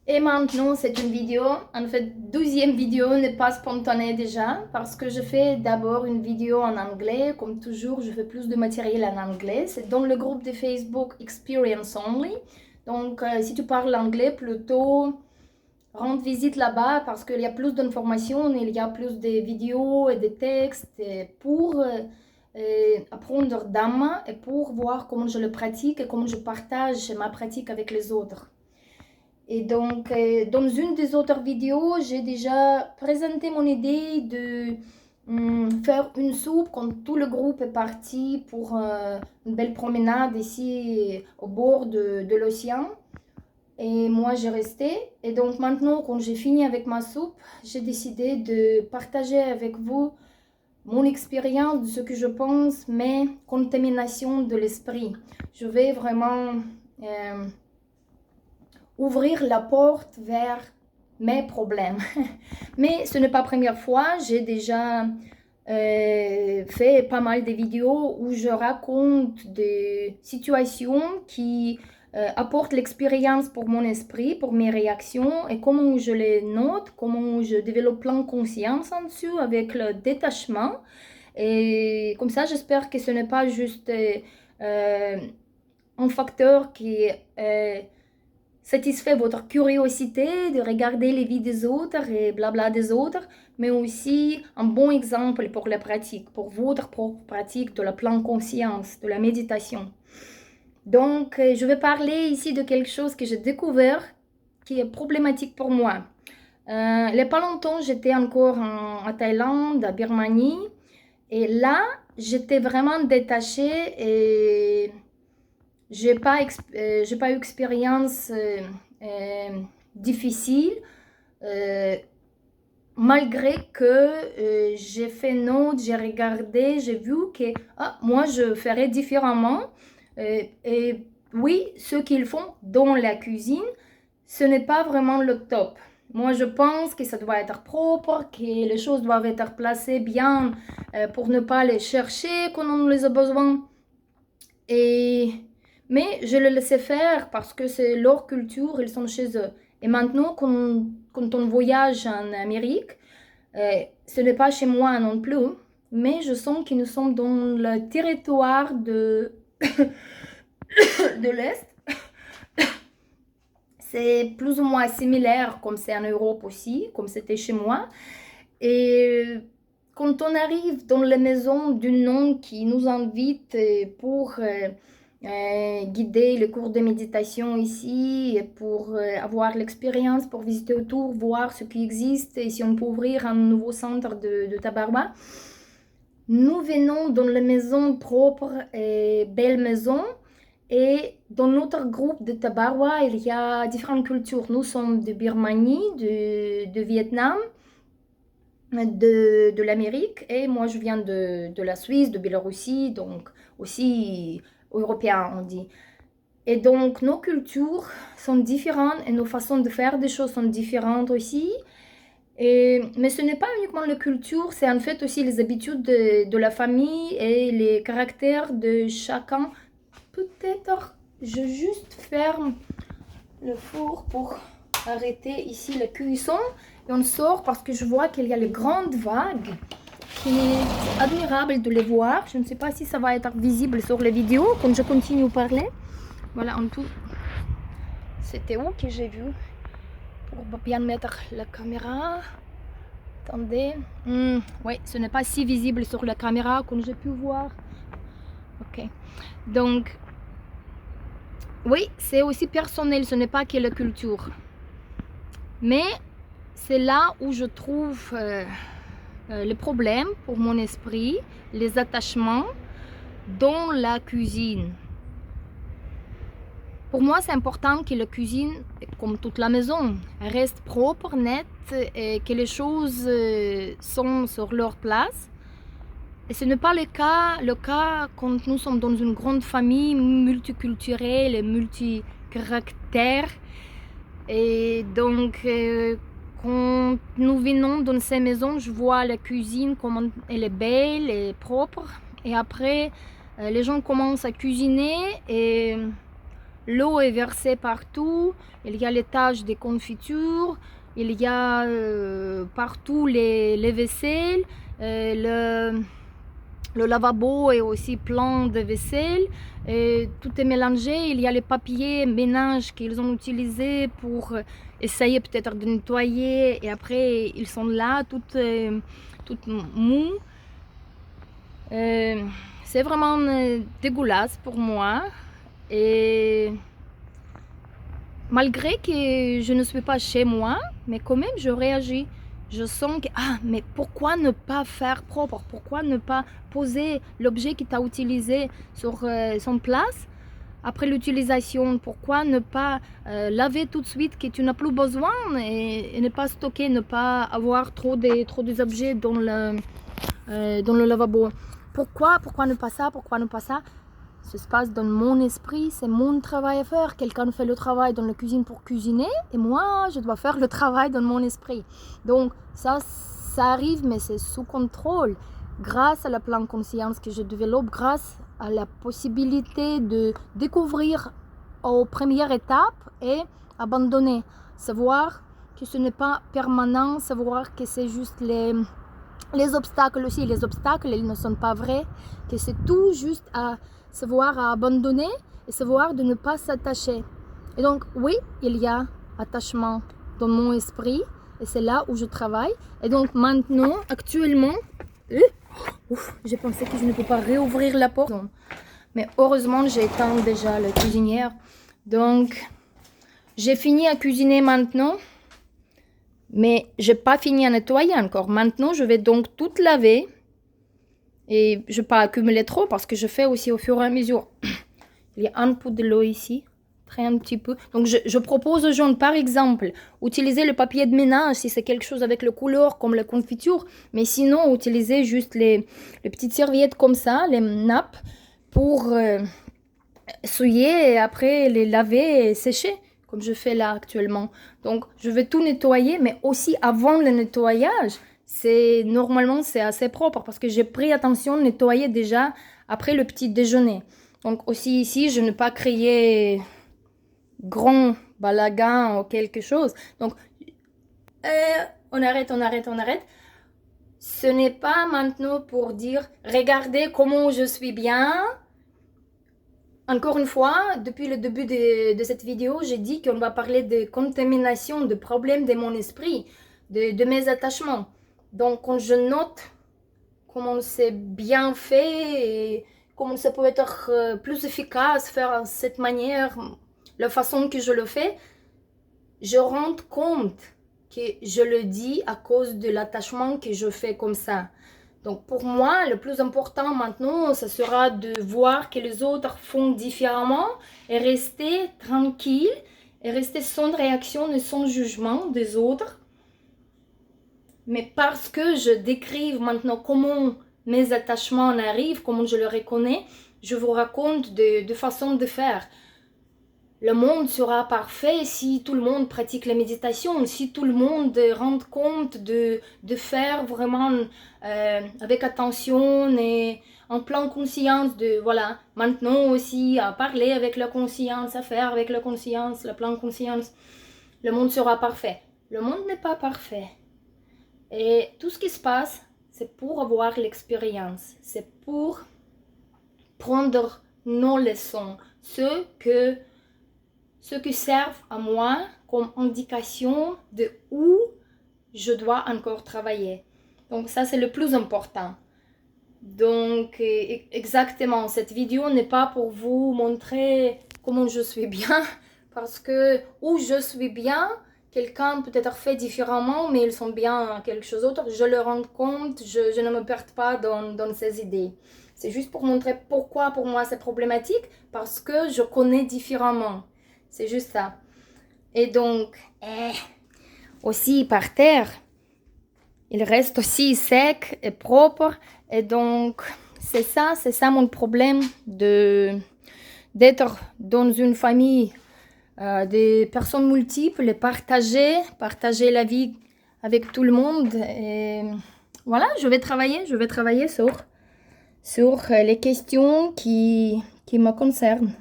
Et maintenant, c'est une vidéo, en fait, 12e vidéo n'est pas spontanée déjà, parce que je fais d'abord une vidéo en anglais, comme toujours, je fais plus de matériel en anglais. C'est dans le groupe de Facebook Experience Only. Donc, si tu parles anglais, plutôt rendre visite là-bas, parce qu'il y a plus d'informations, il y a plus de vidéos et de textes pour apprendre d'âme et pour voir comment je le pratique et comment je partage ma pratique avec les autres. Et donc, dans une des autres vidéos, j'ai déjà présenté mon idée de faire une soupe quand tout le groupe est parti pour une belle promenade ici au bord de l'océan. Et moi, j'ai resté. Et donc maintenant, quand j'ai fini avec ma soupe, j'ai décidé de partager avec vous mon expérience de ce que je pense, mes contaminations de l'esprit. Je vais vraiment ouvrir la porte vers mes problèmes. Mais ce n'est pas la première fois, j'ai déjà fait pas mal de vidéos où je raconte des situations qui apportent l'expérience pour mon esprit, pour mes réactions et comment je les note, comment je développe plein de conscience en dessous avec le détachement. Et comme ça, j'espère que ce n'est pas juste un facteur qui satisfait votre curiosité de regarder les vies des autres et blabla des autres, mais aussi un bon exemple pour la pratique, pour votre propre pratique de la pleine conscience, de la méditation. Donc, je vais parler ici de quelque chose que j'ai découvert qui est problématique pour moi. Il n'y a pas longtemps, j'étais encore en Thaïlande, à Birmanie, et là, j'étais vraiment détachée et j'ai pas eu expérience difficile, euh, malgré que j'ai fait note, j'ai regardé, j'ai vu que moi je ferais différemment. Et oui, ce qu'ils font dans la cuisine, ce n'est pas vraiment le top. Moi, je pense que ça doit être propre, que les choses doivent être placées bien pour ne pas les chercher quand on les a besoin. Mais je le laissais faire parce que c'est leur culture, ils sont chez eux. Et maintenant, quand on voyage en Amérique, ce n'est pas chez moi non plus, mais je sens que nous sommes dans le territoire de l'Est. C'est plus ou moins similaire comme c'est en Europe aussi, comme c'était chez moi. Et quand on arrive dans les maisons d'un homme qui nous invite pour guider le cours de méditation ici, pour avoir l'expérience, pour visiter autour, voir ce qui existe et si on peut ouvrir un nouveau centre de Tabarwa, nous venons dans les maisons propres et belles maisons. Et dans notre groupe de Tabarwa, il y a différentes cultures. Nous sommes de Birmanie, de Vietnam, de l'Amérique, et moi je viens de la Suisse, de Biélorussie, donc aussi européen on dit. Et donc nos cultures sont différentes et nos façons de faire des choses sont différentes aussi. Mais ce n'est pas uniquement la culture, c'est en fait aussi les habitudes de la famille et les caractères de chacun. Peut-être je juste ferme le four pour arrêter ici la cuisson et on sort parce que je vois qu'il y a les grandes vagues qui est admirable de les voir. Je ne sais pas si ça va être visible sur les vidéos quand je continue à parler. Voilà, en tout, c'était où que j'ai vu pour bien mettre la caméra. Attendez, oui, ce n'est pas si visible sur la caméra comme j'ai pu voir. Ok, donc oui, c'est aussi personnel, ce n'est pas que la culture. Mais c'est là où je trouve le problème pour mon esprit, les attachements dans la cuisine. Pour moi, c'est important que la cuisine, comme toute la maison, reste propre, nette et que les choses sont sur leur place. Et ce n'est pas le cas quand nous sommes dans une grande famille multiculturelle et multicaractère. Et donc, quand nous venons dans ces maisons, je vois la cuisine, comment elle est belle et propre. Et après, les gens commencent à cuisiner et l'eau est versée partout, il y a les taches des confitures, il y a partout les vaisselles, le lavabo est aussi plein de vaisselle, et tout est mélangé, il y a les papiers ménage qu'ils ont utilisés pour essayer peut-être de nettoyer, et après ils sont là, tout mou. C'est vraiment dégueulasse pour moi, et malgré que je ne suis pas chez moi, mais quand même je réagis. Je sens que, mais pourquoi ne pas faire propre? Pourquoi ne pas poser l'objet que tu as utilisé sur son place après l'utilisation? Pourquoi ne pas laver tout de suite que tu n'as plus besoin, et ne pas stocker, ne pas avoir trop des objets dans le lavabo? Pourquoi ne pas ça? Pourquoi ne pas ça? Ça se passe dans mon esprit, c'est mon travail à faire. Quelqu'un fait le travail dans la cuisine pour cuisiner, et moi, je dois faire le travail dans mon esprit. Donc ça arrive, mais c'est sous contrôle. Grâce à la pleine conscience que je développe, grâce à la possibilité de découvrir aux premières étapes et abandonner. Savoir que ce n'est pas permanent, savoir que c'est juste les obstacles aussi. Les obstacles, ils ne sont pas vrais, que c'est tout juste à savoir à abandonner et savoir de ne pas s'attacher. Et donc, oui, il y a attachement dans mon esprit, et c'est là où je travaille. Et donc maintenant, actuellement, j'ai pensé que je ne peux pas réouvrir la porte. Mais heureusement, j'ai éteint déjà la cuisinière. Donc, j'ai fini à cuisiner maintenant. Mais je n'ai pas fini à nettoyer encore. Maintenant, je vais donc tout laver. Et je ne vais pas accumuler trop parce que je fais aussi au fur et à mesure. Il y a un peu de l'eau ici. Très un petit peu. Donc, je propose aux gens, par exemple, utiliser le papier de ménage si c'est quelque chose avec le couleur comme la confiture. Mais sinon, utiliser juste les petites serviettes comme ça, les nappes, pour souiller et après les laver et sécher, comme je fais là actuellement. Donc, je vais tout nettoyer, mais aussi avant le nettoyage, normalement c'est assez propre parce que j'ai pris attention de nettoyer déjà après le petit déjeuner. Donc aussi ici, je ne pas créer grand balagan ou quelque chose. Donc, on arrête. Ce n'est pas maintenant pour dire, regardez comment je suis bien. Encore une fois, depuis le début de cette vidéo, j'ai dit qu'on va parler de contamination, de problèmes de mon esprit, de mes attachements. Donc, quand je note comment c'est bien fait et comment ça peut être plus efficace, faire de cette manière, la façon que je le fais, je rends compte que je le dis à cause de l'attachement que je fais comme ça. Donc pour moi, le plus important maintenant, ce sera de voir que les autres font différemment et rester tranquille et rester sans réaction et sans jugement des autres. Mais parce que je décrive maintenant comment mes attachements arrivent, comment je les reconnais, je vous raconte de façons de faire. Le monde sera parfait si tout le monde pratique la méditation, si tout le monde rend compte de faire vraiment avec attention et en pleine conscience de, voilà, maintenant aussi à parler avec la conscience, à faire avec la conscience, la pleine conscience. Le monde sera parfait. Le monde n'est pas parfait. Et tout ce qui se passe, c'est pour avoir l'expérience. C'est pour prendre nos leçons, ce qui servent à moi comme indication de où je dois encore travailler. Donc ça, c'est le plus important. Donc exactement, cette vidéo n'est pas pour vous montrer comment je suis bien, parce que où je suis bien, quelqu'un peut-être fait différemment, mais ils sont bien quelque chose d'autre. Je le rends compte, je ne me perds pas dans ces idées. C'est juste pour montrer pourquoi pour moi c'est problématique, parce que je connais différemment. C'est juste ça. Et donc, aussi par terre, il reste aussi sec et propre. Et donc, c'est ça mon problème d'être dans une famille des personnes multiples et partager la vie avec tout le monde. Et voilà, je vais travailler sur les questions qui me concernent.